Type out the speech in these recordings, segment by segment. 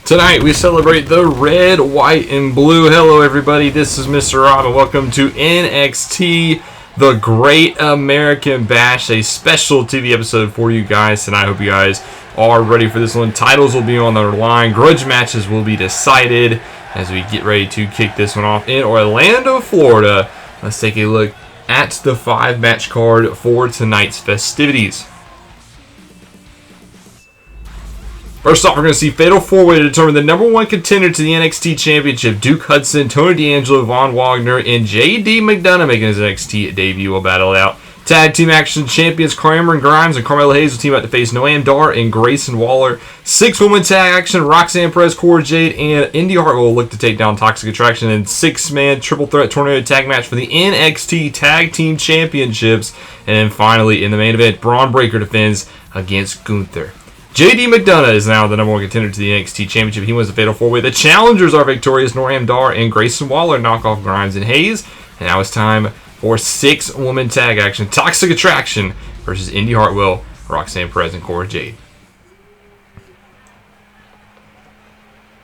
Tonight we celebrate the red, white, and blue. Hello everybody, this is Mr. Rob and welcome to NXT, the Great American Bash, a special TV episode for you guys tonight. I hope you guys are ready for this one. Titles will be on the line, grudge matches will be decided as we get ready to kick this one off in Orlando, Florida. Let's take a look at the 5-match card for tonight's festivities. First off, we're going to see Fatal 4-Way to determine the number one contender to the NXT Championship. Duke Hudson, Tony D'Angelo, Von Wagner, and J.D. McDonough making his NXT debut will battle it out. Tag Team Action Champions Kramer and Grimes and Carmelo Hayes will team up to face Noam Dar and Grayson Waller. 6-woman Tag Action, Roxanne Perez, Cora Jade, and Indy Hart will look to take down Toxic Attraction. And 6-man Triple Threat Tornado Tag Match for the NXT Tag Team Championships. And then finally, in the main event, Bron Breakker defends against Gunther. J.D. McDonough is now the number one contender to the NXT Championship. He wins the Fatal 4-Way. The challengers are victorious. Noam Dar and Grayson Waller knock off Grimes and Hayes. And now it's time for 6-woman tag action. Toxic Attraction versus Indy Hartwell, Roxanne Perez, and Cora Jade.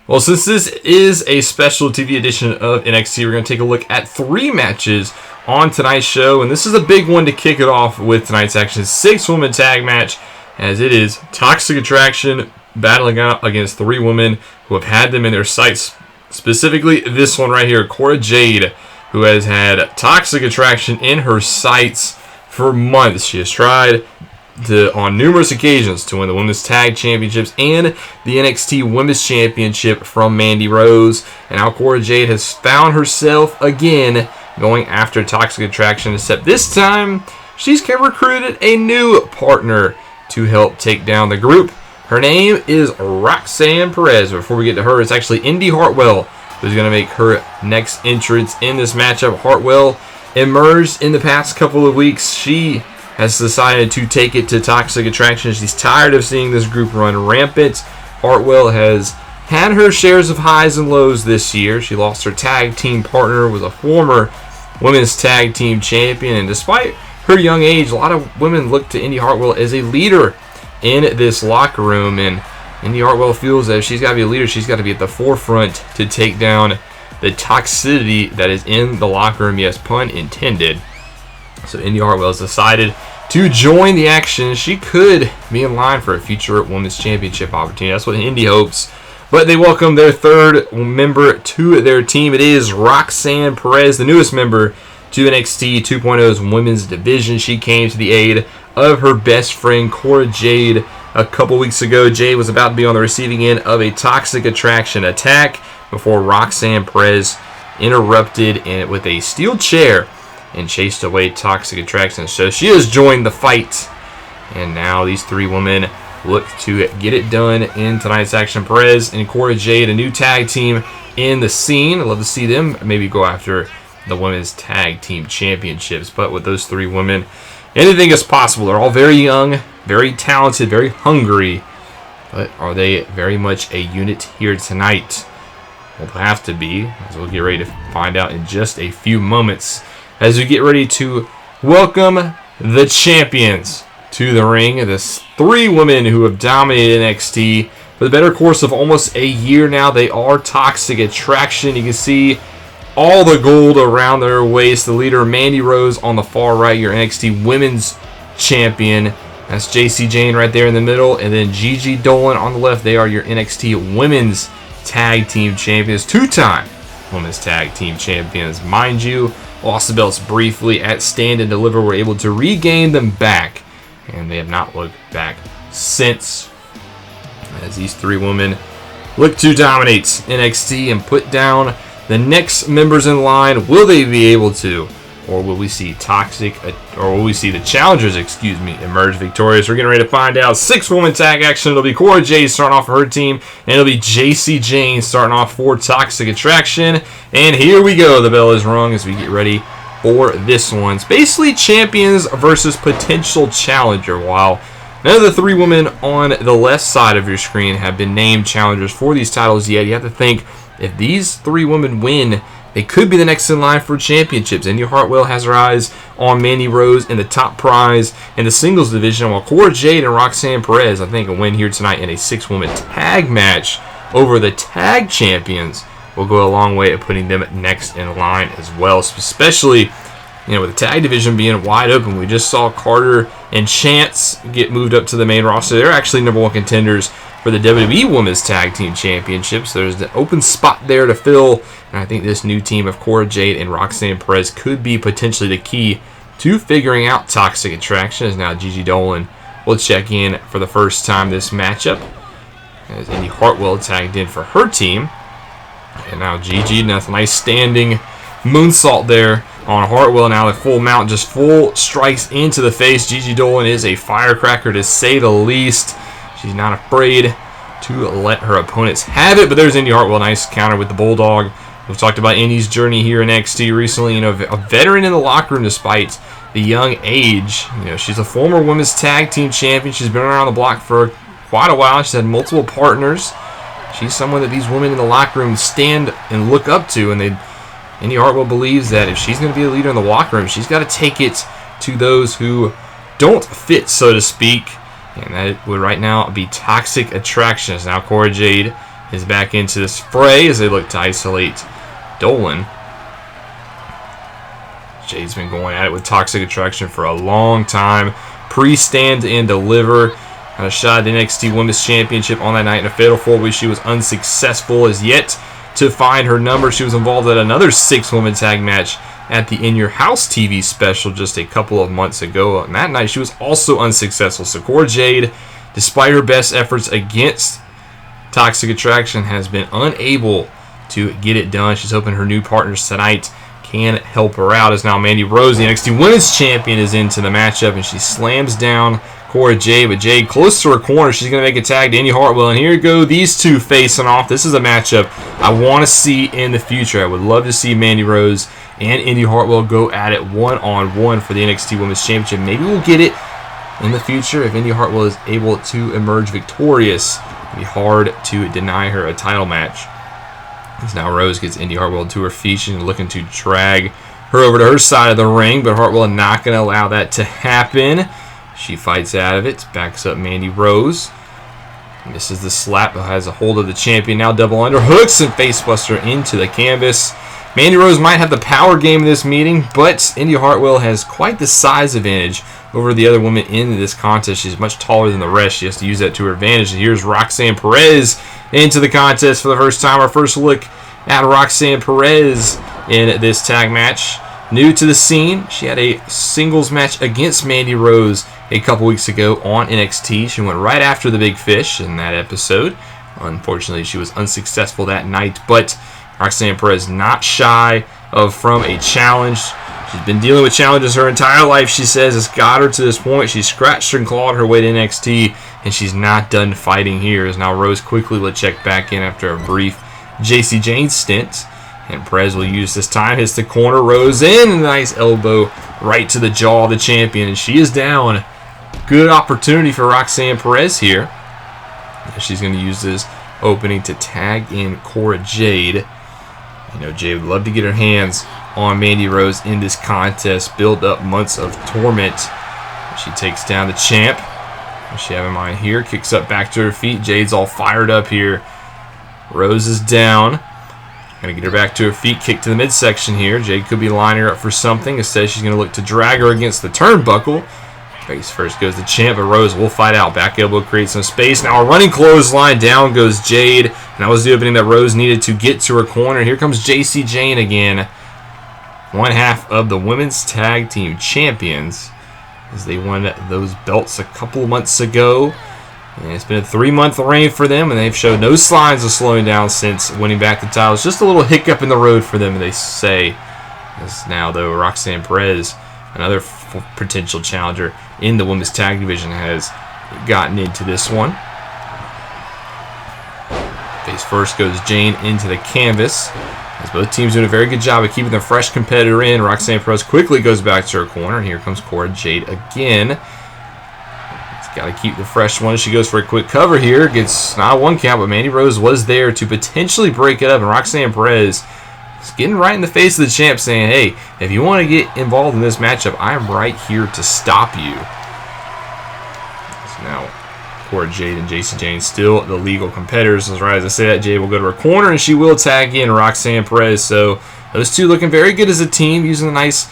Well, since this is a special TV edition of NXT, we're going to take a look at 3 matches on tonight's show. And this is a big one to kick it off with tonight's action. 6-woman tag match, as it is Toxic Attraction battling out against 3 women who have had them in their sights. Specifically, this one right here, Cora Jade, who has had Toxic Attraction in her sights for months. She has tried on numerous occasions to win the Women's Tag Championships and the NXT Women's Championship from Mandy Rose. And now Cora Jade has found herself again going after Toxic Attraction, except this time she's recruited a new partner to help take down the group. Her name is Roxanne Perez. Before we get to her, it's actually Indy Hartwell who's going to make her next entrance in this matchup. Hartwell emerged in the past couple of weeks. She has decided to take it to Toxic Attraction. She's tired of seeing this group run rampant. Hartwell has had her shares of highs and lows this year. She lost her tag team partner, was a former women's tag team champion, and despite her young age, a lot of women look to Indy Hartwell as a leader in this locker room, and Indy Hartwell feels that if she's got to be a leader, she's got to be at the forefront to take down the toxicity that is in the locker room. Yes, pun intended. So Indy Hartwell has decided to join the action. She could be in line for a future Women's Championship opportunity. That's what Indy hopes. But they welcome their 3rd member to their team. It is Roxanne Perez, the newest member to NXT 2.0's women's division. She came to the aid of her best friend Cora Jade a couple weeks ago. Jade was about to be on the receiving end of a Toxic Attraction attack before Roxanne Perez interrupted with a steel chair and chased away Toxic Attraction. So she has joined the fight, and now these 3 women look to get it done in tonight's action. Perez and Cora Jade, a new tag team in the scene. I'd love to see them maybe go after the Women's Tag Team Championships. But with those 3 women, anything is possible. They're all very young, very talented, very hungry. But are they very much a unit here tonight? Well, they'll have to be, as we'll get ready to find out in just a few moments, as we get ready to welcome the champions to the ring. The 3 women who have dominated NXT for the better course of almost a year now. They are Toxic Attraction. You can see all the gold around their waist. The leader, Mandy Rose, on the far right, your NXT Women's Champion. That's JC Jane right there in the middle. And then Gigi Dolan on the left. They are your NXT Women's Tag Team Champions. 2-time Women's Tag Team Champions. Mind you, lost the belts briefly at Stand and Deliver. Were able to regain them back, and they have not looked back since, as these 3 women look to dominate NXT and put down the next members in line. Will they be able to, or will we see the challengers, emerge victorious? We're getting ready to find out. 6-woman tag action. It'll be Cora Jade starting off for her team, and it'll be JC Jane starting off for Toxic Attraction. And here we go. The bell is rung as we get ready for this one. It's basically champions versus potential challenger. While none of the 3 women on the left side of your screen have been named challengers for these titles yet, you have to think, if these 3 women win, they could be the next in line for championships. Indy Hartwell has her eyes on Mandy Rose in the top prize in the singles division, while Cora Jade and Roxanne Perez, I think, will win here tonight in a 6-woman tag match over the tag champions will go a long way at putting them next in line as well, especially with the tag division being wide open. We just saw Carter and Chance get moved up to the main roster. They're actually #1 contenders for the WWE Women's Tag Team Championship. So there's an open spot there to fill. And I think this new team of Cora Jade and Roxanne Perez could be potentially the key to figuring out Toxic Attraction, as now Gigi Dolan will check in for the first time this matchup, as Indy Hartwell tagged in for her team. And now Gigi, that's a nice standing moonsault there on Hartwell. Now the full mount, just full strikes into the face. Gigi Dolan is a firecracker, to say the least. She's not afraid to let her opponents have it. But there's Indy Hartwell, nice counter with the Bulldog. We've talked about Indy's journey here in NXT recently. A veteran in the locker room despite the young age. She's a former women's tag team champion. She's been around the block for quite a while. She's had multiple partners. She's someone that these women in the locker room stand and look up to, and Indy Hartwell believes that if she's going to be a leader in the locker room, she's got to take it to those who don't fit, so to speak. And that would right now be Toxic Attraction. As now Cora Jade is back into this fray as they look to isolate Dolan. Jade's been going at it with Toxic Attraction for a long time. Pre-stand and deliver. Had a shot at the NXT Women's Championship on that night in a fatal four-way. She was unsuccessful as yet to find her number. She was involved at another 6-woman tag match at the In Your House TV special just a couple of months ago. And that night she was also unsuccessful. So Cora Jade, despite her best efforts against Toxic Attraction, has been unable to get it done. She's hoping her new partners tonight can help her out, as now Mandy Rose, the NXT Women's Champion, is into the matchup, and she slams down Cora Jade, but Jade close to her corner. She's going to make a tag to Indy Hartwell, and here go these two facing off. This is a matchup I want to see in the future. I would love to see Mandy Rose and Indy Hartwell go at it one-on-one for the NXT Women's Championship. Maybe we'll get it in the future if Indy Hartwell is able to emerge victorious. It'd be hard to deny her a title match. As now Rose gets Indy Hartwell to her feet. She's looking to drag her over to her side of the ring, but Hartwell not going to allow that to happen. She fights out of it, backs up Mandy Rose. Misses the slap, but has a hold of the champion. Now double underhooks and facebuster into the canvas. Mandy Rose might have the power game in this meeting, but Indy Hartwell has quite the size advantage over the other woman in this contest. She's much taller than the rest. She has to use that to her advantage. And here's Roxanne Perez into the contest for the first time. Our first look at Roxanne Perez in this tag match. New to the scene, she had a singles match against Mandy Rose a couple weeks ago on NXT. She went right after the Big Fish in that episode. Unfortunately, she was unsuccessful that night, but Roxanne Perez not shy from a challenge. She's been dealing with challenges her entire life, she says. It's got her to this point. She scratched and clawed her way to NXT, and she's not done fighting here. As now Rose quickly will check back in after a brief JC Jane stint. And Perez will use this time. Hits the corner. Rose in. A nice elbow right to the jaw of the champion. And she is down. Good opportunity for Roxanne Perez here. She's going to use this opening to tag in Cora Jade. Jade would love to get her hands on Mandy Rose in this contest. Build up months of torment. She takes down the champ. What she have in mind here? Kicks up back to her feet. Jade's all fired up here. Rose is down. Going to get her back to her feet. Kick to the midsection here. Jade could be lining her up for something. Instead, she's going to look to drag her against the turnbuckle. Face first goes the champ, but Rose will fight out. Back elbow creates some space. Now a running clothesline. Down goes Jade. And that was the opening that Rose needed to get to her corner. Here comes JC Jane again. One half of the Women's Tag Team Champions, as they won those belts a couple months ago. And it's been a 3-month reign for them, and they've showed no signs of slowing down since winning back the titles. Just a little hiccup in the road for them, they say. As now, though, Roxanne Perez, another potential challenger in the women's tag division, has gotten into this one. Face first goes Jane into the canvas. As both teams doing a very good job of keeping the fresh competitor in. Roxanne Perez quickly goes back to her corner, and here comes Cora Jade again. Got to keep the fresh one. She goes for a quick cover here. Gets not a one count, but Mandy Rose was there to potentially break it up. And Roxanne Perez is getting right in the face of the champ, saying, hey, if you want to get involved in this matchup, I'm right here to stop you. So now Cora Jade and Jacy Jayne still the legal competitors. As right as I say that, Jade will go to her corner, and she will tag in Roxanne Perez. So those two looking very good as a team, using the nice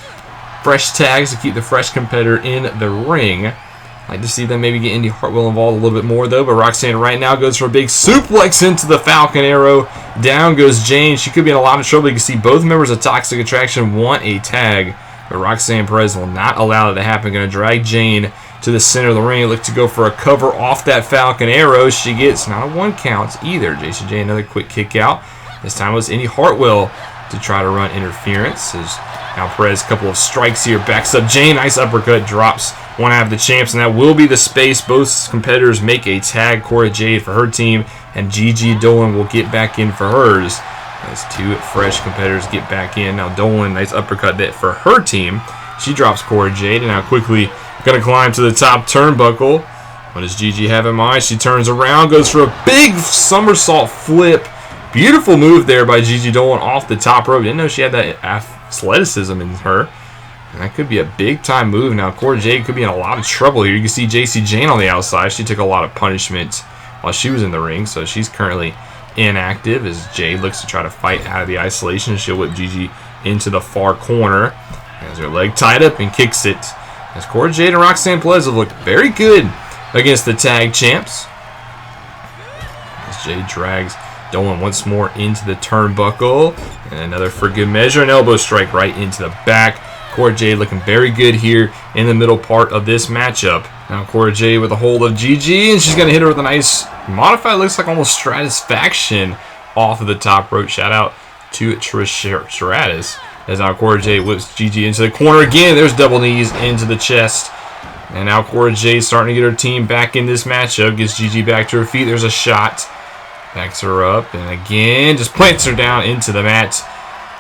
fresh tags to keep the fresh competitor in the ring. I'd like to see them maybe get Indy Hartwell involved a little bit more, though. But Roxanne right now goes for a big suplex into the Falcon Arrow. Down goes Jane. She could be in a lot of trouble. You can see both members of Toxic Attraction want a tag, but Roxanne Perez will not allow that to happen. Going to drag Jane to the center of the ring. Look to go for a cover off that Falcon Arrow. She gets not a 1 count either. Jacy Jayne another quick kick out. This time it was Indy Hartwell to try to run interference. As now Perez, a couple of strikes here, backs up Jane. Nice uppercut, drops one out of the champs, and that will be the space. Both competitors make a tag. Cora Jade for her team, and Gigi Dolan will get back in for hers. As two fresh competitors get back in. Now Dolan, nice uppercut there for her team. She drops Cora Jade, and now quickly going to climb to the top turnbuckle. What does Gigi have in mind? She turns around, goes for a big somersault flip. Beautiful move there by Gigi Dolan off the top rope. Didn't know she had that athleticism in her. And that could be a big-time move. Now, Cora Jade could be in a lot of trouble here. You can see Jacy Jayne on the outside. She took a lot of punishment while she was in the ring, so she's currently inactive as Jade looks to try to fight out of the isolation. She'll whip Gigi into the far corner. Has her leg tied up and kicks it. As Cora Jade and Roxanne Perez have looked very good against the tag champs. As Jade drags Dolan once more into the turnbuckle. And another for good measure. An elbow strike right into the back. Cora Jade looking very good here in the middle part of this matchup. Now Cora Jade with a hold of Gigi, and she's going to hit her with a nice modified, looks like almost Stratisfaction off of the top rope. Shout out to Trish Stratus. As now Cora Jade whips Gigi into the corner again. There's double knees into the chest. And now Cora Jade starting to get her team back in this matchup. Gets Gigi back to her feet. There's a shot. Backs her up, and again just plants her down into the mat.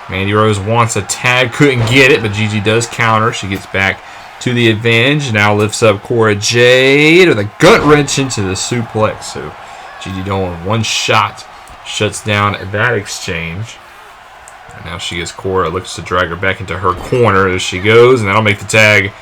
Mandy Rose wants a tag, couldn't get it, but Gigi does counter. She gets back to the advantage. Now lifts up Cora Jade with a gut wrench into the suplex. So Gigi Dolan, one shot, shuts down that exchange. And now she gets Cora, looks to drag her back into her corner as she goes, and that'll make the tag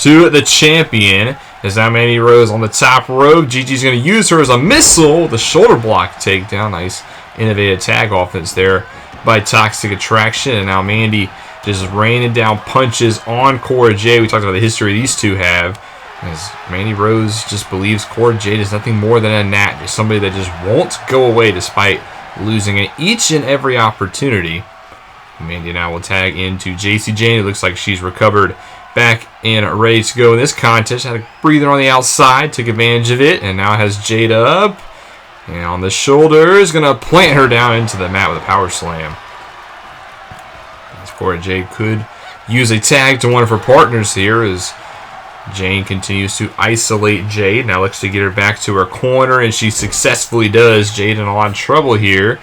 to the champion. As now Mandy Rose on the top rope. Gigi's going to use her as a missile. The shoulder block takedown. Nice innovative tag offense there by Toxic Attraction. And now Mandy just raining down punches on Cora Jade. We talked about the history these two have. As Mandy Rose just believes Cora Jade is nothing more than a gnat. Just somebody that just won't go away despite losing at each and every opportunity. Mandy now will tag into Jacy Jayne. It looks like she's recovered back and ready to go in this contest. Had a breather on the outside, took advantage of it, and now has Jade up. And on the shoulders, going to plant her down into the mat with a power slam. As Cora Jade could use a tag to one of her partners here as Jane continues to isolate Jade. Now looks to get her back to her corner, and she successfully does. Jade in a lot of trouble here.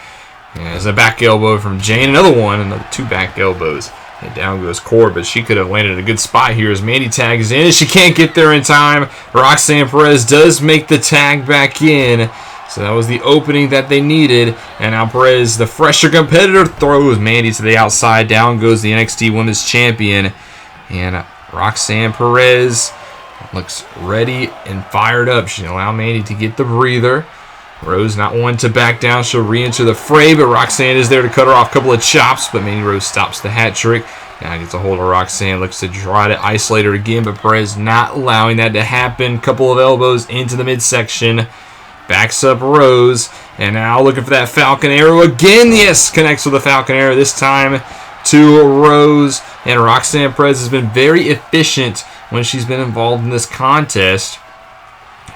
And there's a back elbow from Jane. Another one, another two back elbows. And down goes Cora, but she could have landed a good spot here as Mandy tags in. She can't get there in time. Roxanne Perez does make the tag back in. So that was the opening that they needed. And now Perez, the fresher competitor, throws Mandy to the outside. Down goes the NXT Women's Champion. And Roxanne Perez looks ready and fired up. She'll allow Mandy to get the breather. Rose not one to back down. She'll re-enter the fray, but Roxanne is there to cut her off. A couple of chops, but Mandy Rose stops the hat trick. Now gets a hold of Roxanne. Looks to try to isolate her again, but Perez not allowing that to happen. Couple of elbows into the midsection. Backs up Rose. And now looking for that Falcon Arrow again. Yes, connects with the Falcon Arrow. This time to Rose. And Roxanne Perez has been very efficient when she's been involved in this contest.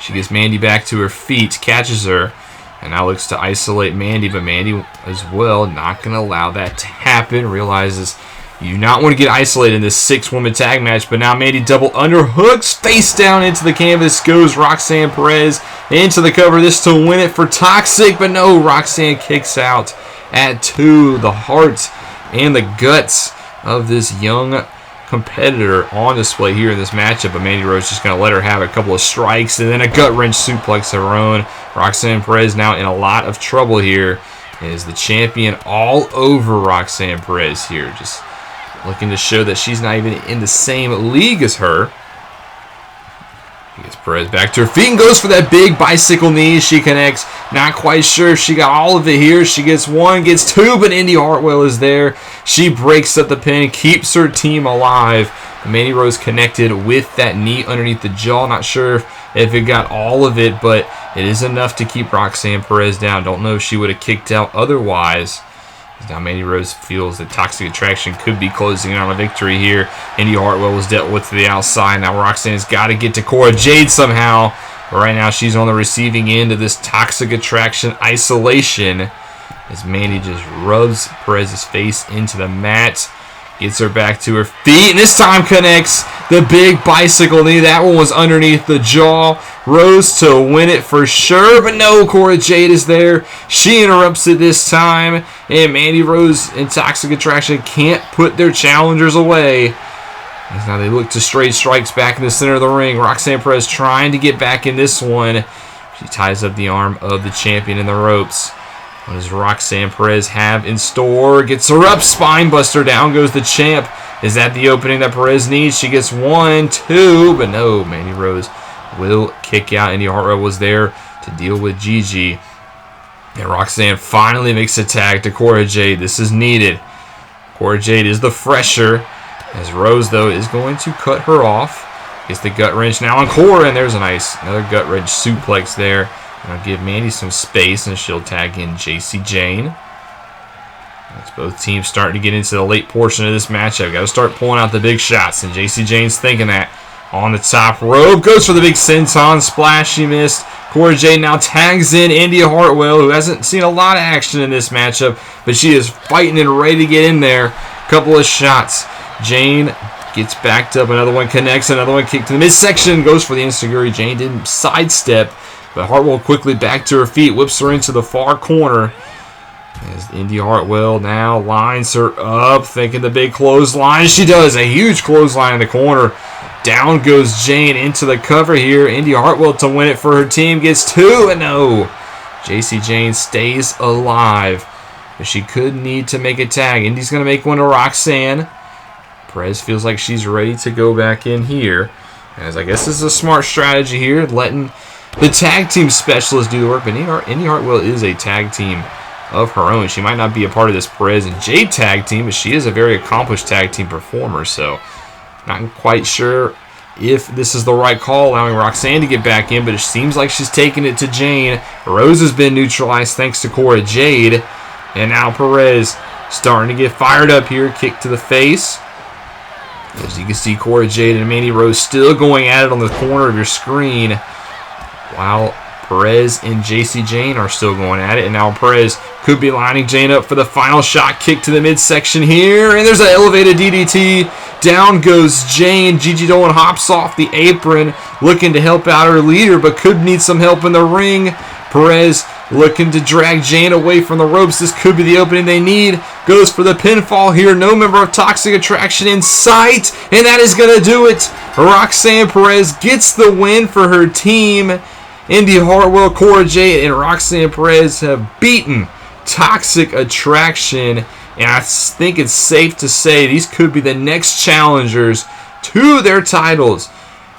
She gets Mandy back to her feet, catches her, and now looks to isolate Mandy, but Mandy as well not going to allow that to happen. Realizes you do not want to get isolated in this 6-woman tag match, but now Mandy double underhooks, face down into the canvas, goes Roxanne Perez into the cover, this to win it for Toxic, but no, Roxanne kicks out at 2. The heart and the guts of this young competitor on display here in this matchup, but Mandy Rose just going to let her have a couple of strikes and then a gut wrench suplex of her own. Roxanne Perez now in a lot of trouble here. Is the champion all over Roxanne Perez here, just looking to show that she's not even in the same league as her. Gets Perez back to her feet and goes for that big bicycle knee. She connects. Not quite sure if she got all of it here. She gets one, gets two, but Indy Hartwell is there. She breaks up the pin, keeps her team alive. Mandy Rose connected with that knee underneath the jaw. Not sure if it got all of it, but it is enough to keep Roxanne Perez down. Don't know if she would have kicked out otherwise. Now Mandy Rose feels that Toxic Attraction could be closing in on a victory here. Indy Hartwell was dealt with to the outside. Now Roxanne's got to get to Cora Jade somehow. But right now she's on the receiving end of this Toxic Attraction isolation. As Mandy just rubs Perez's face into the mat. Gets her back to her feet, and this time connects the big bicycle knee. That one was underneath the jaw. Rose to win it for sure, but no, Cora Jade is there. She interrupts it this time, and Mandy Rose and Toxic Attraction can't put their challengers away. As now they look to straight strikes back in the center of the ring. Roxanne Perez trying to get back in this one. She ties up the arm of the champion in the ropes. What does Roxanne Perez have in store? Gets her up, spine buster. Down goes the champ. Is that the opening that Perez needs? She gets one, two, but no. Mandy Rose will kick out. Indy Hartwell was there to deal with Gigi. And Roxanne finally makes a tag to Cora Jade. This is needed. Cora Jade is the fresher. As Rose, though, is going to cut her off. Gets the gut wrench now on Cora, and there's another gut wrench suplex there. I'll give Mandy some space, and she'll tag in JC Jane. As both teams starting to get into the late portion of this matchup. Got to start pulling out the big shots, and JC Jane's thinking that. On the top rope, goes for the big senton splash. She missed. Cora Jade now tags in Indy Hartwell, who hasn't seen a lot of action in this matchup, but she is fighting and ready to get in there. Couple of shots. Jane gets backed up. Another one connects. Another one kicked to the midsection. Goes for the enziguri. Jane didn't sidestep. But Hartwell quickly back to her feet, whips her into the far corner. As Indy Hartwell now lines her up, thinking the big clothesline. She does, a huge clothesline in the corner. Down goes Jane into the cover here. Indy Hartwell to win it for her team, gets two, and no. JC Jane stays alive. But she could need to make a tag. Indy's going to make one to Roxanne. Perez feels like she's ready to go back in here. As I guess this is a smart strategy here, letting the tag team specialist do the work, but Indy Hartwell is a tag team of her own. She might not be a part of this Perez and Jade tag team, but she is a very accomplished tag team performer, so not quite sure if this is the right call, allowing Roxanne to get back in, but it seems like she's taking it to Jane. Rose has been neutralized thanks to Cora Jade, and now Perez starting to get fired up here. Kick to the face. As you can see, Cora Jade and Mandy Rose still going at it on the corner of your screen, while Perez and JC Jane are still going at it. And now Perez could be lining Jane up for the final shot. Kick to the midsection here. And there's an elevated DDT. Down goes Jane. Gigi Dolan hops off the apron, looking to help out her leader, but could need some help in the ring. Perez looking to drag Jane away from the ropes. This could be the opening they need. Goes for the pinfall here. No member of Toxic Attraction in sight. And that is going to do it. Roxanne Perez gets the win for her team. Indy Hartwell, Cora Jade, and Roxanne Perez have beaten Toxic Attraction. And I think it's safe to say these could be the next challengers to their titles.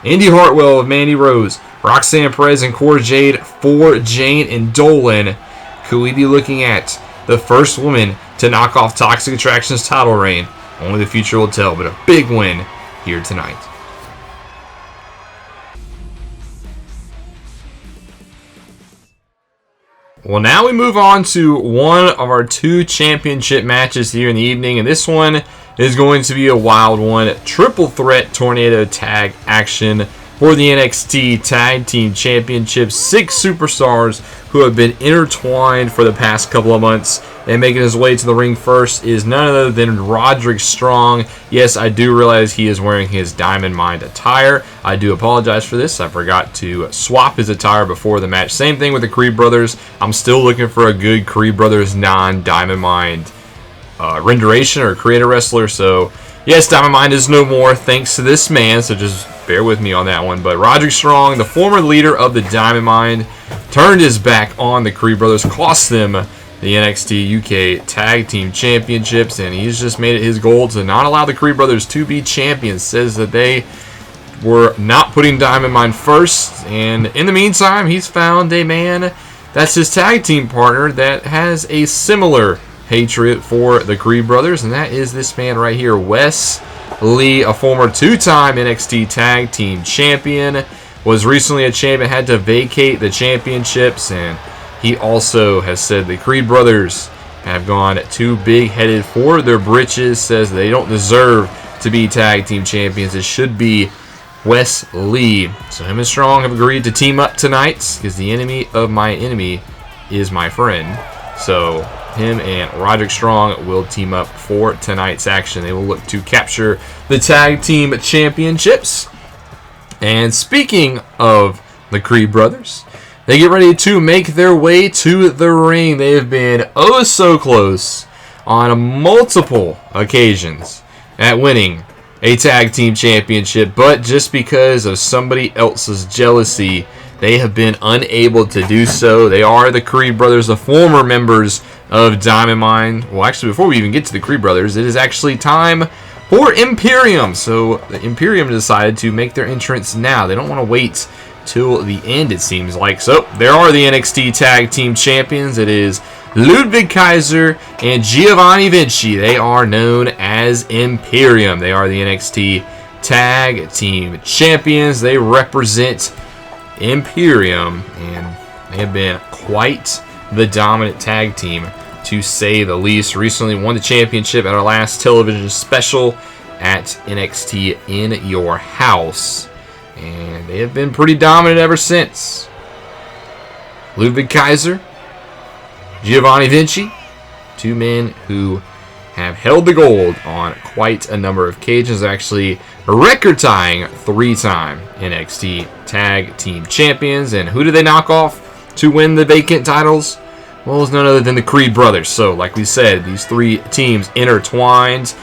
Indy Hartwell of Mandy Rose, Roxanne Perez and Cora Jade for Jane and Dolan. Could we be looking at the first woman to knock off Toxic Attraction's title reign? Only the future will tell, but a big win here tonight. Well, now we move on to one of our two championship matches here in the evening, and this one is going to be a wild one. Triple threat tornado tag action for the NXT Tag Team Championship. 6 superstars who have been intertwined for the past couple of months. And making his way to the ring first is none other than Roderick Strong. Yes, I do realize he is wearing his Diamond Mine attire. I do apologize for this. I forgot to swap his attire before the match. Same thing with the Creed Brothers. I'm still looking for a good Creed Brothers non-Diamond Mine rendition or creator wrestler. So, yes, Diamond Mine is no more thanks to this man. So just bear with me on that one. But Roderick Strong, the former leader of the Diamond Mine, turned his back on the Creed Brothers, cost them the NXT UK Tag Team Championships, and he's just made it his goal to not allow the Creed Brothers to be champions. Says that they were not putting Diamond Mine first, and in the meantime, he's found a man that's his tag team partner that has a similar hatred for the Creed brothers, and that is this man right here, Wes Lee, a former 2-time NXT Tag Team Champion, was recently a champion, had to vacate the championships, and he also has said the Creed brothers have gone too big-headed for their britches, says they don't deserve to be tag team champions. It should be Wes Lee. So him and Strong have agreed to team up tonight because the enemy of my enemy is my friend. So him and Roderick Strong will team up for tonight's action. They will look to capture the tag team championships. And speaking of the Creed brothers, they get ready to make their way to the ring. They have been oh so close on multiple occasions at winning a tag team championship, but just because of somebody else's jealousy, they have been unable to do so. They are the Creed brothers, the former members of Diamond Mine. Well, actually, before we even get to the Creed brothers, it is actually time for Imperium. So the Imperium decided to make their entrance now. They don't want to wait till the end, it seems like. So there are the NXT Tag Team Champions. It is Ludwig Kaiser and Giovanni Vinci. They are known as Imperium. They are the NXT Tag Team Champions. They represent Imperium, and they have been quite the dominant tag team, to say the least. Recently won the championship at our last television special at NXT In Your House, and they have been pretty dominant ever since. Ludwig Kaiser, Giovanni Vinci, two men who have held the gold on quite a number of occasions. Actually, record-tying 3-time NXT Tag Team Champions. And who do they knock off to win the vacant titles? Well, it's none other than the Creed brothers. So, like we said, these three teams intertwined.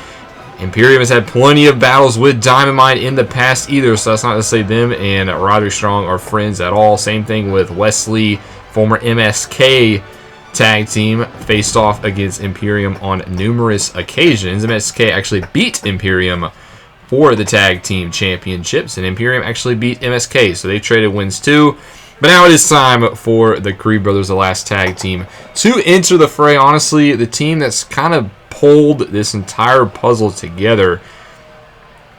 Imperium has had plenty of battles with Diamond Mine in the past either, so that's not to say them and Roderick Strong are friends at all. Same thing with Wesley, former MSK tag team, faced off against Imperium on numerous occasions. MSK actually beat Imperium for the tag team championships, and Imperium actually beat MSK, so they traded wins too. But now it is time for the Creed brothers, the last tag team, to enter the fray. Honestly, the team that's kind of pulled this entire puzzle together,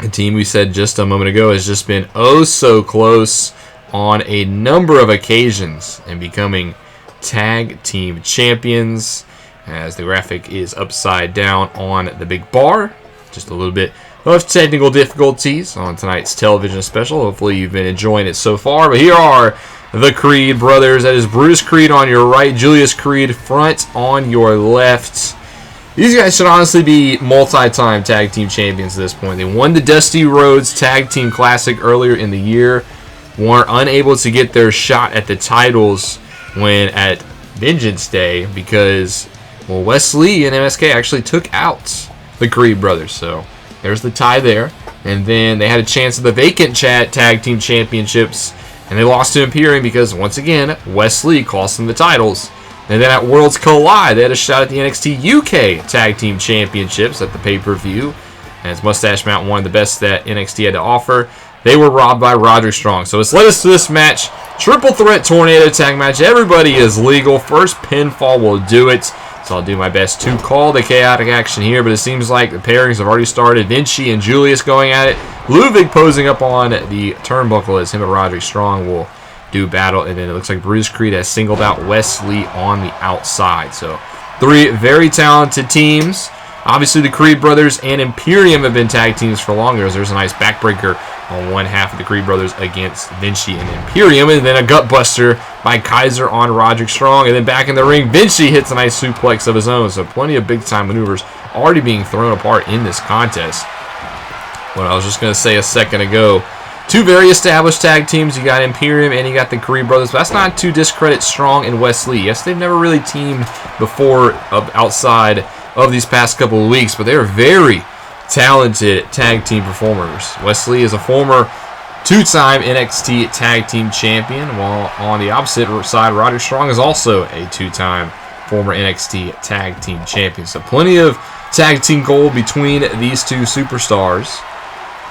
the team we said just a moment ago, has just been oh so close on a number of occasions and becoming tag team champions, as the graphic is upside down on the big bar. Just a little bit of technical difficulties on tonight's television special. Hopefully you've been enjoying it so far. But here are the Creed brothers. That is Brutus Creed on your right, Julius Creed front on your left. These guys should honestly be multi-time tag team champions at this point. They won the Dusty Rhodes Tag Team Classic earlier in the year, were unable to get their shot at the titles when at Vengeance Day because, well, Wes Lee and MSK actually took out the Creed brothers. So there's the tie there. And then they had a chance at the vacant tag team championships, and they lost to Imperium because, once again, Wes Lee cost them the titles. And then at Worlds Collide, they had a shot at the NXT UK Tag Team Championships at the pay-per-view, as Mustache Mountain, one of the best that NXT had to offer. They were robbed by Roderick Strong. So it's led us to this match. Triple threat tornado tag match. Everybody is legal. First pinfall will do it. So I'll do my best to call the chaotic action here, but it seems like the pairings have already started. Vinci and Julius going at it. Ludwig posing up on the turnbuckle as him and Roderick Strong will do battle, and then it looks like Brutus Creed has singled out Wes Lee on the outside. So three very talented teams. Obviously the Creed brothers and Imperium have been tag teams for longer. There's a nice backbreaker on one half of the Creed brothers against Vinci and Imperium, and then a gut buster by Kaiser on Roderick Strong, and then back in the ring Vinci hits a nice suplex of his own. So plenty of big time maneuvers already being thrown apart in this contest. What I was just going to say a second ago, two very established tag teams. You got Imperium and you got the Creed brothers. But that's not to discredit Strong and Wes Lee. Yes, they've never really teamed before outside of these past couple of weeks, but they're very talented tag team performers. Wes Lee is a former 2-time NXT Tag Team Champion, while on the opposite side, Roderick Strong is also a 2-time former NXT Tag Team Champion. So plenty of tag team gold between these two superstars.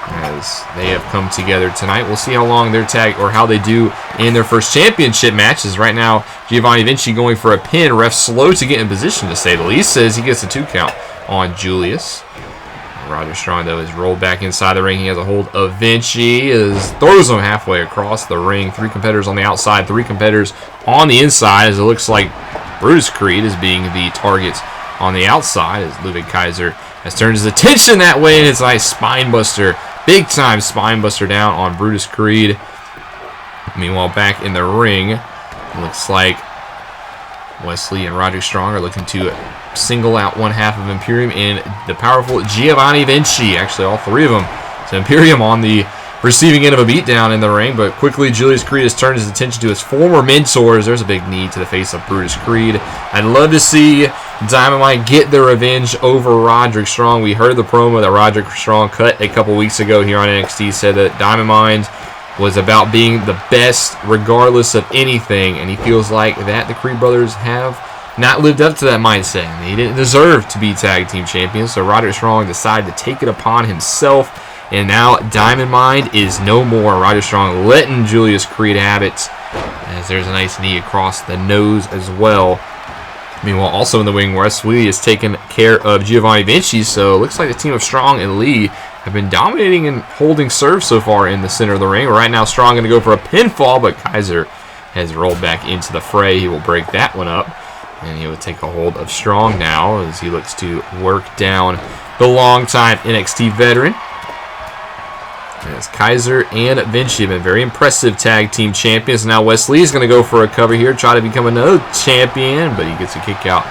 as they have come together tonight. We'll see how long their tag or how they do in their first championship matches. Right now, Giovanni Vinci going for a pin. Ref slow to get in position, to say the least, says he gets a 2 count on Julius. Roderick Strong, though, is rolled back inside the ring. He has a hold of Vinci, throws him halfway across the ring. 3 competitors on the outside, 3 competitors on the inside, as it looks like Brutus Creed is being the target on the outside, as Ludwig Kaiser has turned his attention that way, and it's a nice spine buster, big time spine buster down on Brutus Creed. Meanwhile, back in the ring, it looks like Wesley and Roderick Strong are looking to single out one half of Imperium and the powerful Giovanni Vinci. Actually, all 3 of them. So Imperium on the receiving end of a beatdown in the ring, but quickly Julius Creed has turned his attention to his former mentors. There's a big knee to the face of Brutus Creed. I'd love to see Dynamite get their revenge over Roderick Strong. We heard the promo that Roderick Strong cut a couple weeks ago here on NXT, said that Dynamite was about being the best regardless of anything, and he feels like that the Creed brothers have not lived up to that mindset. He didn't deserve to be tag team champions, so Roderick Strong decided to take it upon himself, and now Diamond Mine is no more. Roderick Strong letting Julius Creed have it, as there's a nice knee across the nose as well. Meanwhile, also in the wing, Wesley is taking care of Giovanni Vinci, so it looks like the team of Strong and Lee have been dominating and holding serve so far in the center of the ring. Right now, Strong going to go for a pinfall, but Kaiser has rolled back into the fray. He will break that one up, and he will take a hold of Strong now as he looks to work down the longtime NXT veteran. As Kaiser and Vinci have been very impressive tag team champions. Now Wesley is going to go for a cover here, try to become another champion, but he gets a kick out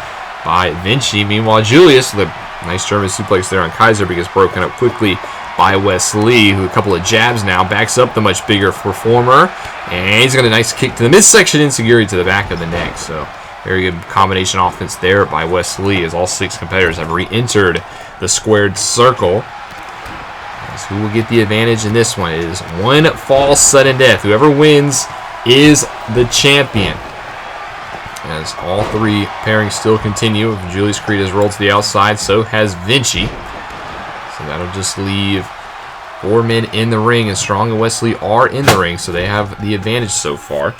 by Vinci. Meanwhile, Julius, the nice German suplex there on Kaiser, but gets broken up quickly by Wesley, who a couple of jabs now backs up the much bigger performer, and he's got a nice kick to the midsection enziguri to the back of the neck. So very good combination offense there by Wesley, as all 6 competitors have re-entered the squared circle. As who will get the advantage in this one? It is one fall, sudden death. Whoever wins is the champion. As all 3 pairings still continue. Julius Creed has rolled to the outside, so has Vinci. So that'll just leave 4 men in the ring, and Strong and Wesley are in the ring, so they have the advantage so far.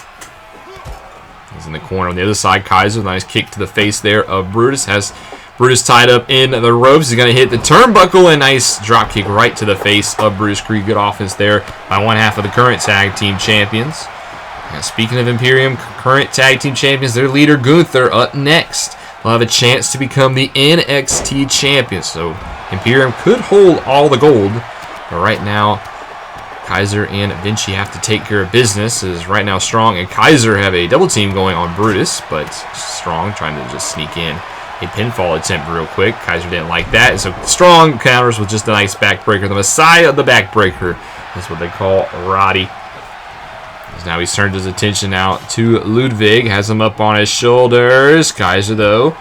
He's in the corner on the other side. Kaiser, nice kick to the face there of Brutus. Has Brutus tied up in the ropes. He's going to hit the turnbuckle, and nice drop kick right to the face of Brutus Creed. Good offense there by one half of the current tag team champions. Now, speaking of Imperium, current tag team champions, their leader Gunther up next will have a chance to become the NXT champions. So Imperium could hold all the gold, but right now Kaiser and Vinci have to take care of business, as right now Strong and Kaiser have a double team going on Brutus, but Strong trying to just sneak in a pinfall attempt real quick. Kaiser didn't like that, so Strong counters with just a nice backbreaker. The Messiah of the backbreaker. That's what they call Roddy. Now he's turned his attention now to Ludwig. Has him up on his shoulders. Kaiser, though,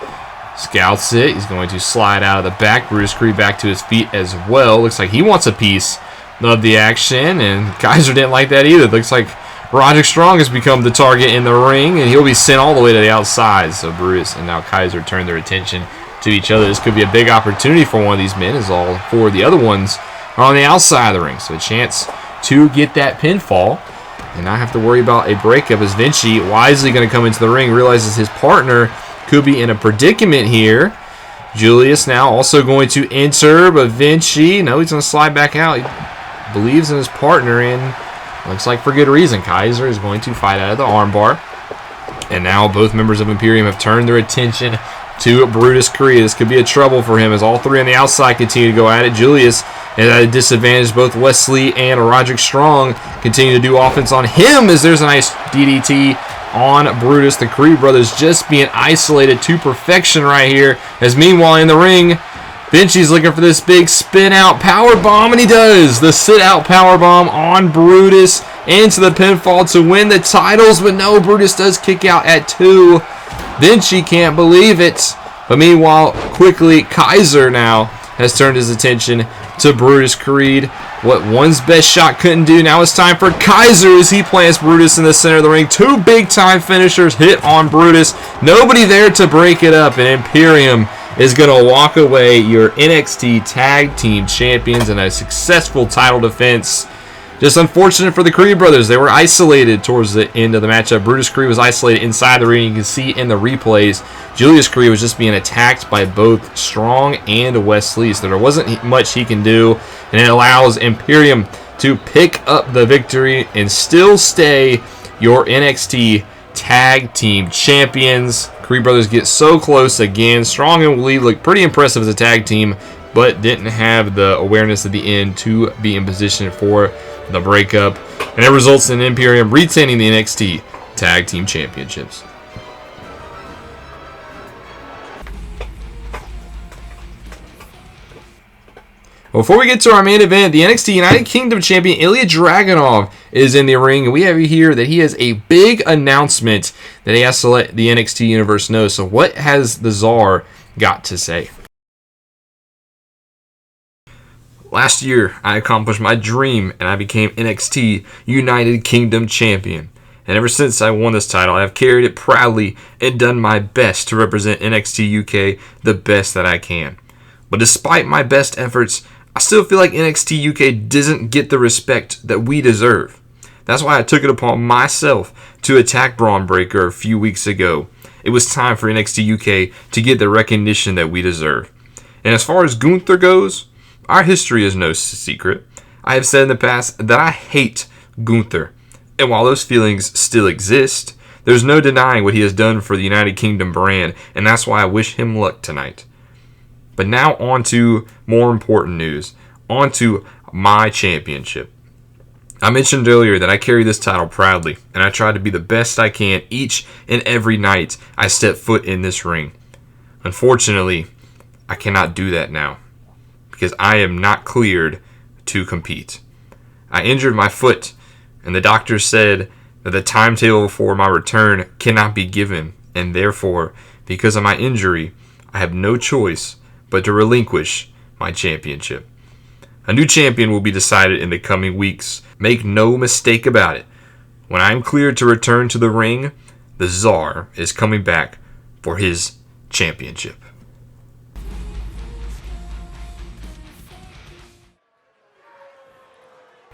scouts it. He's going to slide out of the back. Brutus Creed back to his feet as well. Looks like he wants a piece of the action, and Kaiser didn't like that either. Looks like Roderick Strong has become the target in the ring, and he'll be sent all the way to the outside. So Brutus and now Kaiser turn their attention to each other. This could be a big opportunity for one of these men, as all 4 of the other ones are on the outside of the ring. So a chance to get that pinfall and not have to worry about a breakup, as Vinci wisely going to come into the ring, realizes his partner could be in a predicament here. Julius now also going to enter, but Vinci, no, he's going to slide back out. He believes in his partner, and looks like for good reason. Kaiser is going to fight out of the armbar. And now both members of Imperium have turned their attention to Brutus Creed. This could be a trouble for him, as all 3 on the outside continue to go at it. Julius is at a disadvantage. Both Wesley and Roderick Strong continue to do offense on him, as there's a nice DDT on Brutus. The Creed brothers just being isolated to perfection right here, as meanwhile in the ring, Vinci's looking for this big spin-out powerbomb, and he does. The sit-out powerbomb on Brutus into the pinfall to win the titles, but no, Brutus does kick out at 2. Vinci can't believe it. But meanwhile, quickly, Kaiser now has turned his attention to Brutus Creed. What one's best shot couldn't do, now it's time for Kaiser as he plants Brutus in the center of the ring. 2 big-time finishers hit on Brutus. Nobody there to break it up, and Imperium is going to walk away your NXT Tag Team Champions in a successful title defense. Just unfortunate for the Creed brothers. They were isolated towards the end of the matchup. Brutus Creed was isolated inside the ring. You can see in the replays, Julius Creed was just being attacked by both Strong and Wesley, so there wasn't much he can do, and it allows Imperium to pick up the victory and still stay your NXT Tag Team Champions. Creed brothers get so close again. Strong and Lee look pretty impressive as a tag team, but didn't have the awareness at the end to be in position for the breakup, and it results in Imperium retaining the NXT Tag Team Championships. Before we get to our main event, the NXT United Kingdom Champion Ilya Dragunov is in the ring, and we have here that he has a big announcement that he has to let the NXT Universe know. So what has the Tsar got to say? Last year, I accomplished my dream, and I became NXT United Kingdom Champion. And ever since I won this title, I have carried it proudly and done my best to represent NXT UK the best that I can. But despite my best efforts, I still feel like NXT UK doesn't get the respect that we deserve. That's why I took it upon myself to attack Bron Breakker a few weeks ago. It was time for NXT UK to get the recognition that we deserve. And as far as Gunther goes, our history is no secret. I have said in the past that I hate Gunther. And while those feelings still exist, there's no denying what he has done for the United Kingdom brand, and that's why I wish him luck tonight. But now on to more important news. On to my championship. I mentioned earlier that I carry this title proudly, and I try to be the best I can each and every night I step foot in this ring. Unfortunately, I cannot do that now, because I am not cleared to compete. I injured my foot, and the doctor said that the timetable for my return cannot be given, and therefore, because of my injury, I have no choice but to relinquish my championship. A new champion will be decided in the coming weeks. Make no mistake about it. When I am cleared to return to the ring, the Tsar is coming back for his championship.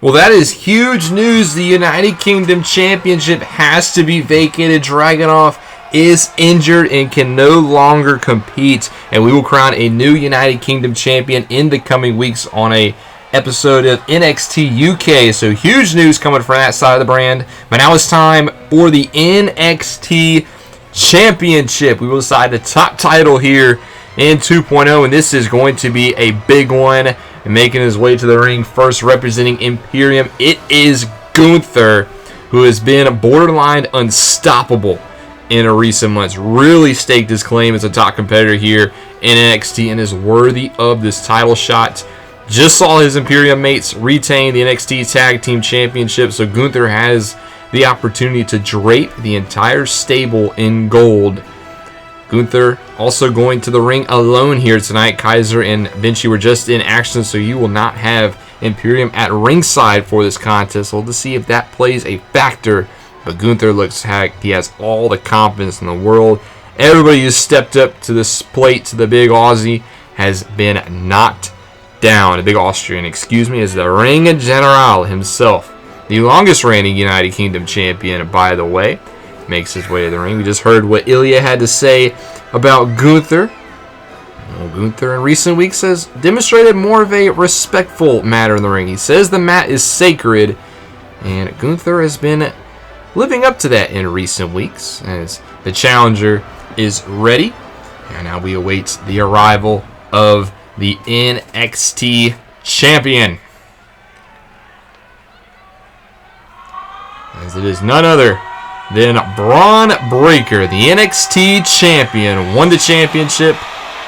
Well, that is huge news. The United Kingdom Championship has to be vacated. Dragunov is injured and can no longer compete, and we will crown a new United Kingdom Champion in the coming weeks on a episode of NXT UK. So huge news coming from that side of the brand. But now it's time for the NXT Championship. We will decide the top title here in 2.0, and this is going to be a big one. And making his way to the ring first, representing Imperium, it is Gunther, who has been borderline unstoppable in recent months. Really staked his claim as a top competitor here in NXT and is worthy of this title shot. Just saw his Imperium mates retain the NXT Tag Team Championship, so Gunther has the opportunity to drape the entire stable in gold. Gunther also going to the ring alone here tonight. Kaiser and Vinci were just in action, so you will not have Imperium at ringside for this contest. We'll just see if that plays a factor. But Gunther looks like he has all the confidence in the world. Everybody who's stepped up to this plate, to the big Aussie, has been knocked down. The big Austrian, is the Ring General himself. The longest reigning United Kingdom champion, by the way, makes his way to the ring. We just heard what Ilya had to say about Gunther. Well, Gunther in recent weeks has demonstrated more of a respectful manner in the ring. He says the mat is sacred, and Gunther has been living up to that in recent weeks as the challenger is ready. And now we await the arrival of the NXT champion, as it is none other than Bron Breakker, the NXT champion. Won the championship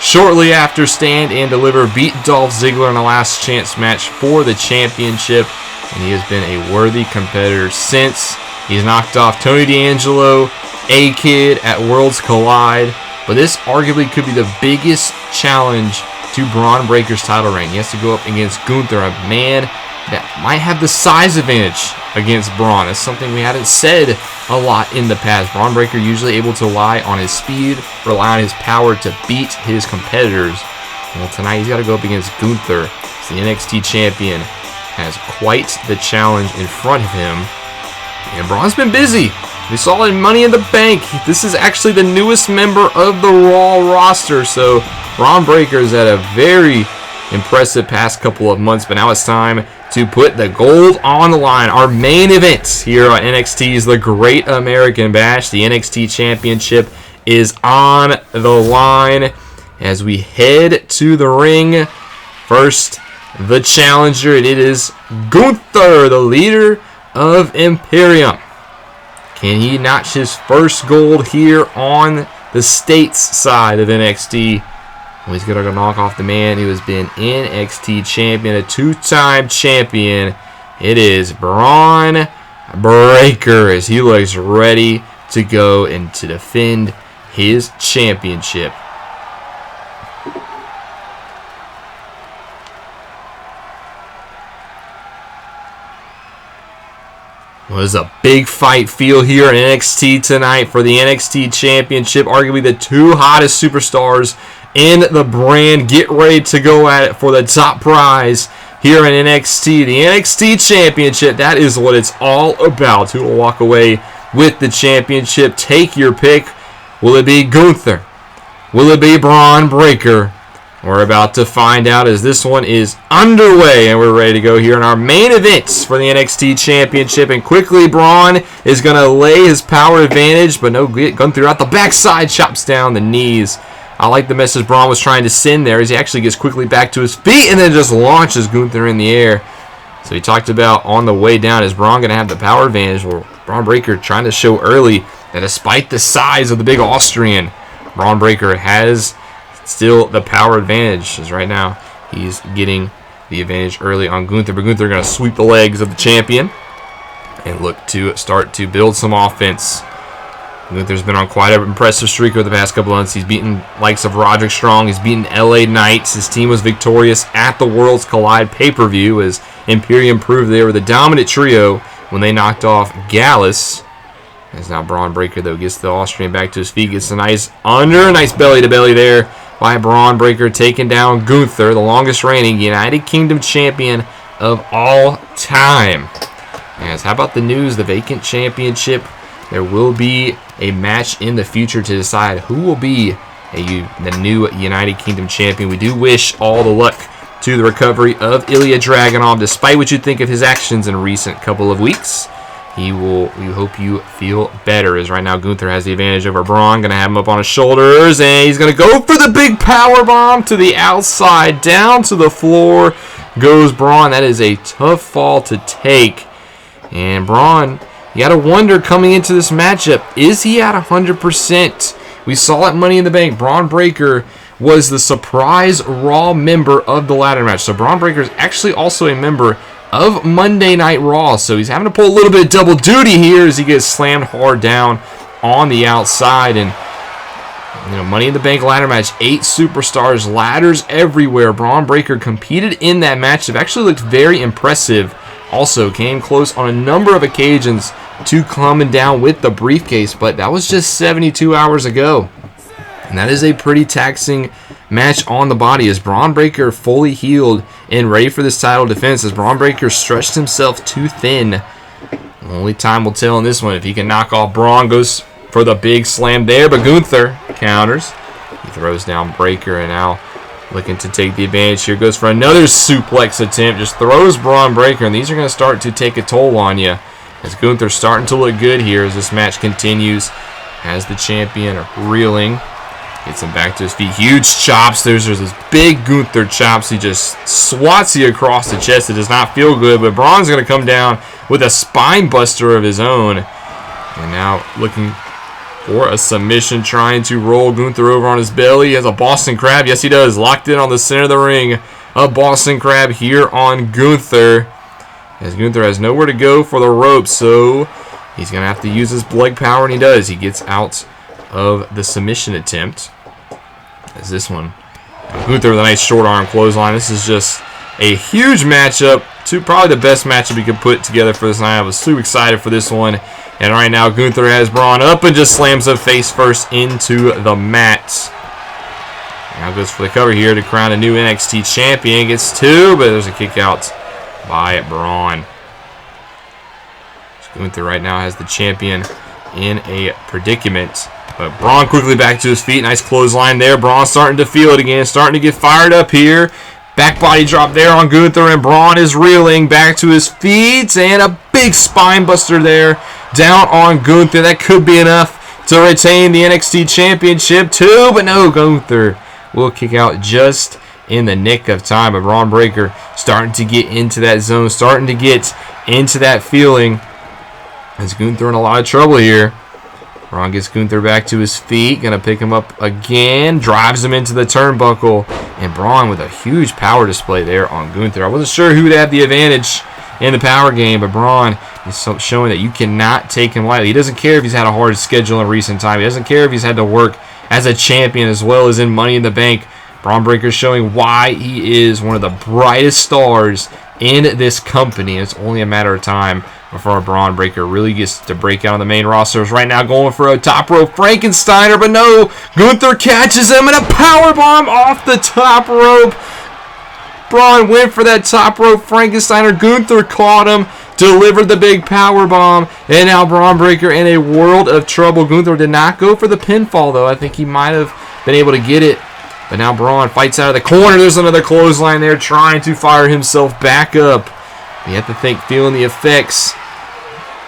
shortly after Stand and Deliver, beat Dolph Ziggler in a last chance match for the championship, and he has been a worthy competitor since. He's knocked off Tony D'Angelo, A-Kid at Worlds Collide, but this arguably could be the biggest challenge to Bron Breakker's title reign. He has to go up against Gunther, a man that might have the size advantage against Bron. That's something we hadn't said a lot in the past. Bron Breakker usually able to rely on his speed, rely on his power to beat his competitors. Well, tonight he's got to go up against Gunther. The NXT champion has quite the challenge in front of him. And Bron's been busy. We saw it in Money in the Bank. This is actually the newest member of the Raw roster. So Bron Breakker's had a very impressive past couple of months. But now it's time to put the gold on the line. Our main event here on NXT is the Great American Bash. The NXT Championship is on the line as we head to the ring. First, the challenger, and it is Gunther, the leader of Imperium. Can he notch his first gold here on the States side of NXT? Well, he's going to knock off the man who has been NXT champion, a two-time champion. It is Bron Breakker, as he looks ready to go and to defend his championship. Well, there's a big fight feel here in NXT tonight for the NXT Championship. Arguably the two hottest superstars in the brand. Get ready to go at it for the top prize here in NXT. The NXT Championship, that is what it's all about. Who will walk away with the championship? Take your pick. Will it be Gunther? Will it be Bron Breakker? We're about to find out as this one is underway, and we're ready to go here in our main events for the NXT Championship. And quickly, Bron is going to lay his power advantage, but no, Gunther out the backside, chops down the knees. I like the message Bron was trying to send there as he actually gets quickly back to his feet and then just launches Gunther in the air. So he talked about on the way down, is Bron going to have the power advantage? Well, Bron Breakker trying to show early that despite the size of the big Austrian, Bron Breakker has still the power advantage, as right now he's getting the advantage early on Gunther. But Gunther going to sweep the legs of the champion and look to start to build some offense. Gunther's been on quite an impressive streak over the past couple months. He's beaten likes of Roderick Strong. He's beaten LA Knights. His team was victorious at the Worlds Collide pay-per-view as Imperium proved they were the dominant trio when they knocked off Gallus. As now Bron Breakker, though, gets the Austrian back to his feet. Gets a nice belly-to-belly there by Bron Breakker, taking down Gunther, the longest reigning United Kingdom champion of all time. As how about the news, the vacant championship? There will be a match in the future to decide who will be the new United Kingdom champion. We do wish all the luck to the recovery of Ilya Dragunov, despite what you think of his actions in a recent couple of weeks. We hope you feel better, as right now Gunther has the advantage over Bron. Going to have him up on his shoulders, and he's going to go for the big power bomb to the outside. Down to the floor goes Bron. That is a tough fall to take. And Bron, you got to wonder coming into this matchup, is he at 100%? We saw it Money in the Bank. Bron Breakker was the surprise Raw member of the ladder match. So Bron Breakker is actually also a member of Monday Night Raw, so he's having to pull a little bit of double duty here as he gets slammed hard down on the outside. And Money in the Bank ladder match, 8 superstars, ladders everywhere. Bron Breakker competed in that match. It actually looked very impressive. Also came close on a number of occasions to coming down with the briefcase, but that was just 72 hours ago. And that is a pretty taxing match on the body, as Bron Breakker fully healed and ready for this title defense, as Bron Breakker stretched himself too thin. Only time will tell in this one if he can knock off Bron. Goes for the big slam there, but Gunther counters. He throws down Breakker, and now looking to take the advantage here. Goes for another suplex attempt. Just throws Bron Breakker, and these are going to start to take a toll on you, as Gunther's starting to look good here as this match continues. Has the champion reeling. Gets him back to his feet. Huge chops. There's this big Gunther chops. He just swats you across the chest. It does not feel good, but Bron's going to come down with a spine buster of his own. And now looking for a submission, trying to roll Gunther over on his belly. He has a Boston Crab. Yes, he does. Locked in on the center of the ring. A Boston Crab here on Gunther, as Gunther has nowhere to go for the ropes, so he's going to have to use his leg power, and he does. He gets out of the submission attempt. As this one, Gunther with a nice short arm clothesline. This is just a huge matchup. Probably the best matchup we could put together for this night. I was super excited for this one. And right now, Gunther has Bron up and just slams him face first into the mat. Now goes for the cover here to crown a new NXT champion. Gets 2, but there's a kick out by Bron. Gunther right now has the champion in a predicament. But Bron quickly back to his feet. Nice clothesline there. Bron starting to feel it again. Starting to get fired up here. Back body drop there on Gunther, and Bron is reeling back to his feet. And a big spine buster there down on Gunther. That could be enough to retain the NXT Championship too. But no, Gunther will kick out just in the nick of time. But Bron Breakker starting to get into that zone. Starting to get into that feeling. As Gunther in a lot of trouble here. Bron gets Gunther back to his feet. Going to pick him up again. Drives him into the turnbuckle. And Bron with a huge power display there on Gunther. I wasn't sure who would have the advantage in the power game, but Bron is showing that you cannot take him lightly. He doesn't care if he's had a hard schedule in recent time. He doesn't care if he's had to work as a champion as well as in Money in the Bank. Bron Breakker showing why he is one of the brightest stars in this company. It's only a matter of time before Bron Breakker really gets to break out on the main rosters. Right now going for a top rope Frankensteiner, but no, Gunther catches him and a powerbomb off the top rope. Bron went for that top rope Frankensteiner. Gunther caught him, delivered the big powerbomb, and now Bron Breakker in a world of trouble. Gunther did not go for the pinfall, though. I think he might have been able to get it. But now Bron fights out of the corner. There's another clothesline there, trying to fire himself back up. You have to think, feeling the effects.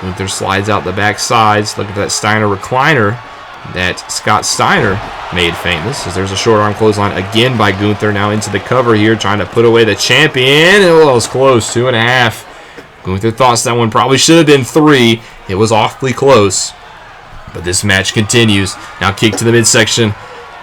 Gunther slides out the back sides. Look at that Steiner recliner that Scott Steiner made famous. As there's a short arm clothesline again by Gunther. Now into the cover here, trying to put away the champion. It was close, 2.5. Gunther thought that one probably should have been 3. It was awfully close. But this match continues. Now kick to the midsection.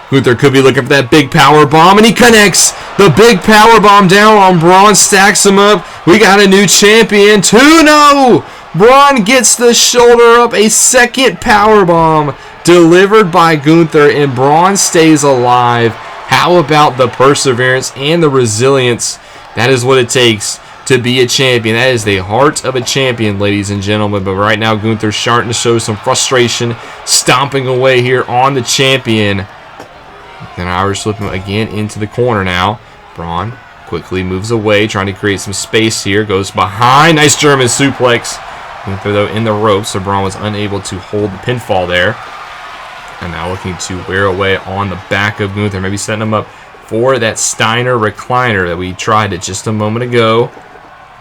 Gunther could be looking for that big power bomb, and he connects the big power bomb down on Bron, stacks him up. We got a new champion. 2, no! Bron gets the shoulder up, a second power bomb delivered by Gunther, and Bron stays alive. How about the perseverance and the resilience? That is what it takes to be a champion. That is the heart of a champion, ladies and gentlemen. But right now, Gunther's starting to show some frustration, stomping away here on the champion. Then Irish slip him again into the corner now. Bron quickly moves away, trying to create some space here. Goes behind. Nice German suplex. Gunther, though, in the ropes, so Bron was unable to hold the pinfall there. And now looking to wear away on the back of Gunther. Maybe setting him up for that Steiner recliner that we tried it just a moment ago.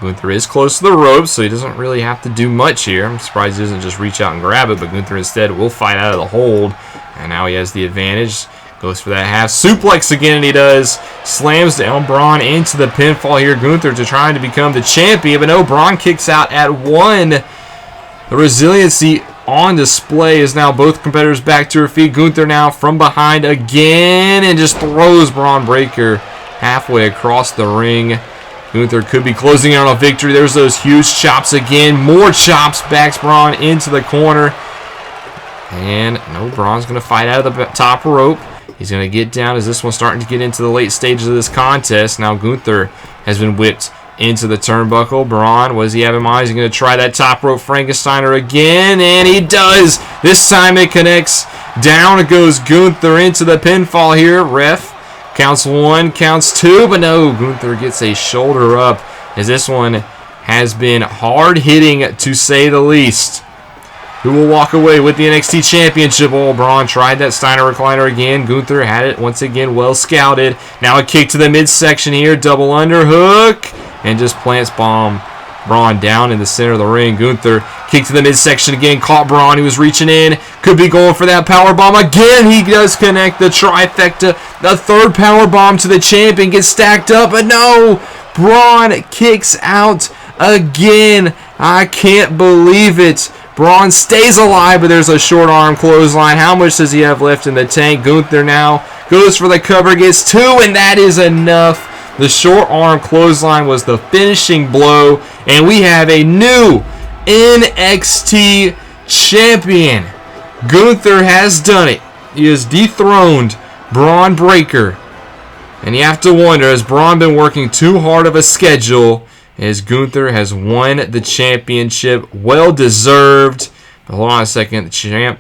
Gunther is close to the ropes, so he doesn't really have to do much here. I'm surprised he doesn't just reach out and grab it, but Gunther instead will fight out of the hold. And now he has the advantage. Goes for that half suplex again, and he does. Slams down Bron into the pinfall here. Gunther to trying to become the champion, but no, Bron kicks out at 1. The resiliency on display is now both competitors back to her feet. Gunther now from behind again, and just throws Bron Breakker halfway across the ring. Gunther could be closing in on a victory. There's those huge chops again. More chops, backs Bron into the corner. And no, Bron's going to fight out of the top rope. He's going to get down as this one's starting to get into the late stages of this contest. Now Gunther has been whipped into the turnbuckle. Bron, what does he have in mind? He's going to try that top rope Frankensteiner again, and he does. This time it connects. Down it goes Gunther into the pinfall here. Ref counts 1, counts 2, but no, Gunther gets a shoulder up as this one has been hard hitting to say the least. Who will walk away with the NXT Championship? Oh, Bron tried that Steiner recliner again. Gunther had it once again, well scouted. Now a kick to the midsection here. Double underhook. And just plants Bron down in the center of the ring. Gunther kick to the midsection again. Caught Bron. He was reaching in. Could be going for that power bomb again. He does connect the trifecta. The third power bomb to the champion. Gets stacked up. But no. Bron kicks out again. I can't believe it. Bron stays alive, but there's a short arm clothesline. How much does he have left in the tank? Gunther now goes for the cover, gets 2, and that is enough. The short arm clothesline was the finishing blow, and we have a new NXT champion. Gunther has done it. He has dethroned Bron Breakker. And you have to wonder, has Bron been working too hard of a schedule? As Gunther has won the championship, well deserved. But hold on a second. The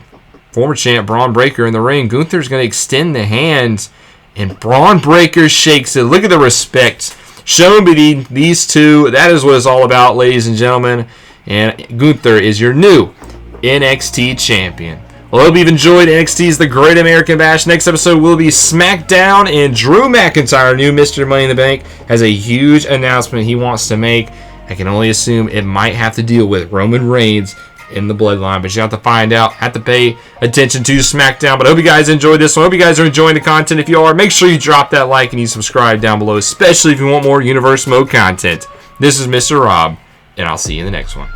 former champ, Bron Breakker in the ring. Gunther's going to extend the hand, and Bron Breakker shakes it. Look at the respect shown between these two. That is what it's all about, ladies and gentlemen. And Gunther is your new NXT champion. Well, I hope you've enjoyed NXT's The Great American Bash. Next episode will be SmackDown, and Drew McIntyre, new Mr. Money in the Bank, has a huge announcement he wants to make. I can only assume it might have to deal with Roman Reigns in the bloodline, but you have to find out, have to pay attention to SmackDown. But I hope you guys enjoyed this one. I hope you guys are enjoying the content. If you are, make sure you drop that like and you subscribe down below, especially if you want more Universe Mode content. This is Mr. Rob, and I'll see you in the next one.